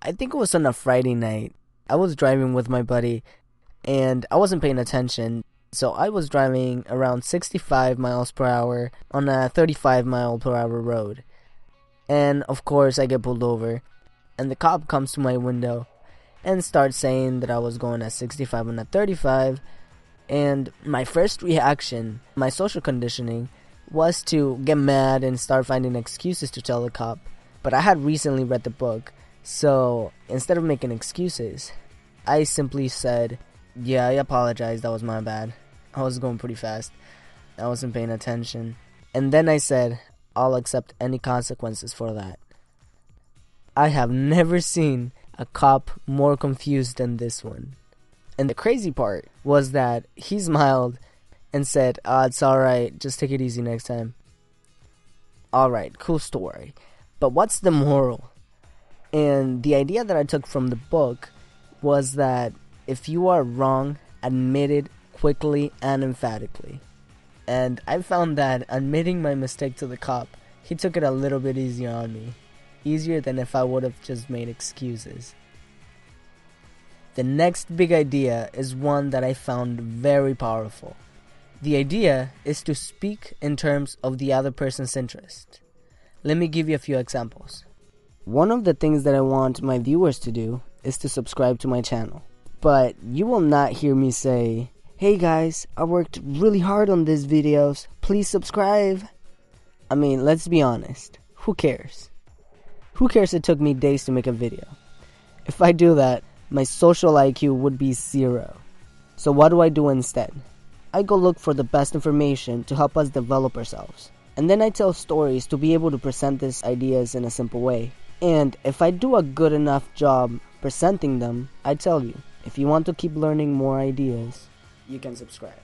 I think it was on a Friday night. I was driving with my buddy and I wasn't paying attention. So I was driving around 65 miles per hour on a 35 mile per hour road. And of course I get pulled over and the cop comes to my window and starts saying that I was going at 65 and at 35. And my first reaction, my social conditioning, was to get mad and start finding excuses to tell the cop. But I had recently read the book, so instead of making excuses, I simply said, yeah, I apologize, that was my bad. I was going pretty fast. I wasn't paying attention. And then I said, I'll accept any consequences for that. I have never seen a cop more confused than this one. And the crazy part was that he smiled and said, it's alright, just take it easy next time. Alright, cool story. But what's the moral? And the idea that I took from the book was that if you are wrong, admit it quickly and emphatically. And I found that admitting my mistake to the cop, he took it a little bit easier on me. Easier than if I would have just made excuses. The next big idea is one that I found very powerful. The idea is to speak in terms of the other person's interest. Let me give you a few examples. One of the things that I want my viewers to do is to subscribe to my channel. But you will not hear me say, hey guys, I worked really hard on these videos, please subscribe. I mean, let's be honest, who cares? Who cares it took me days to make a video? If I do that, my social IQ would be 0. So what do I do instead? I go look for the best information to help us develop ourselves. And then I tell stories to be able to present these ideas in a simple way. And if I do a good enough job presenting them, I tell you, if you want to keep learning more ideas, you can subscribe.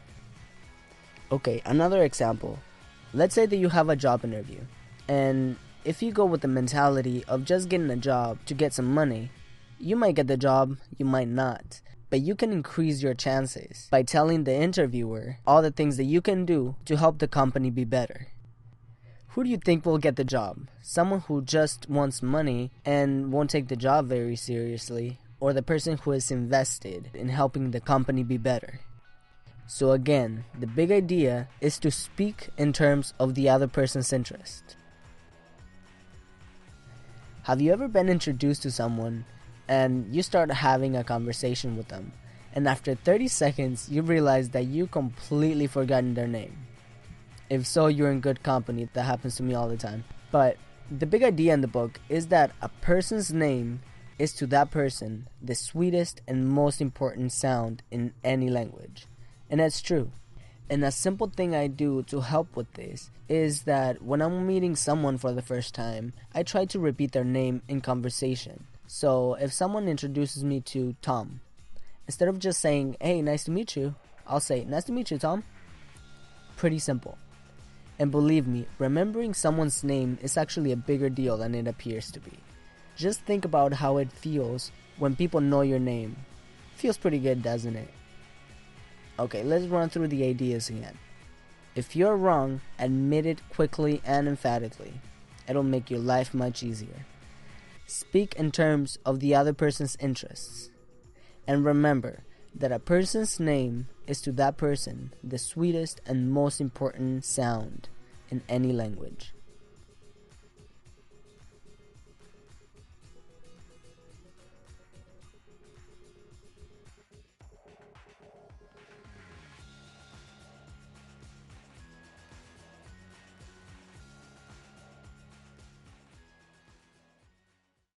Okay, another example. Let's say that you have a job interview. And if you go with the mentality of just getting a job to get some money, you might get the job, you might not. But you can increase your chances by telling the interviewer all the things that you can do to help the company be better. Who do you think will get the job? Someone who just wants money and won't take the job very seriously, or the person who is invested in helping the company be better? So again, the big idea is to speak in terms of the other person's interest. Have you ever been introduced to someone and you start having a conversation with them, and after 30 seconds you realize that you completely forgotten their name? If so, you're in good company. That happens to me all the time. But the big idea in the book is that a person's name is to that person the sweetest and most important sound in any language. And that's true. And a simple thing I do to help with this is that when I'm meeting someone for the first time, I try to repeat their name in conversation. So if someone introduces me to Tom, instead of just saying, hey, nice to meet you, I'll say, nice to meet you, Tom. Pretty simple. And believe me, remembering someone's name is actually a bigger deal than it appears to be. Just think about how it feels when people know your name. Feels pretty good, doesn't it? Okay, let's run through the ideas again. If you're wrong, admit it quickly and emphatically. It'll make your life much easier. Speak in terms of the other person's interests. And remember that a person's name is to that person the sweetest and most important sound in any language.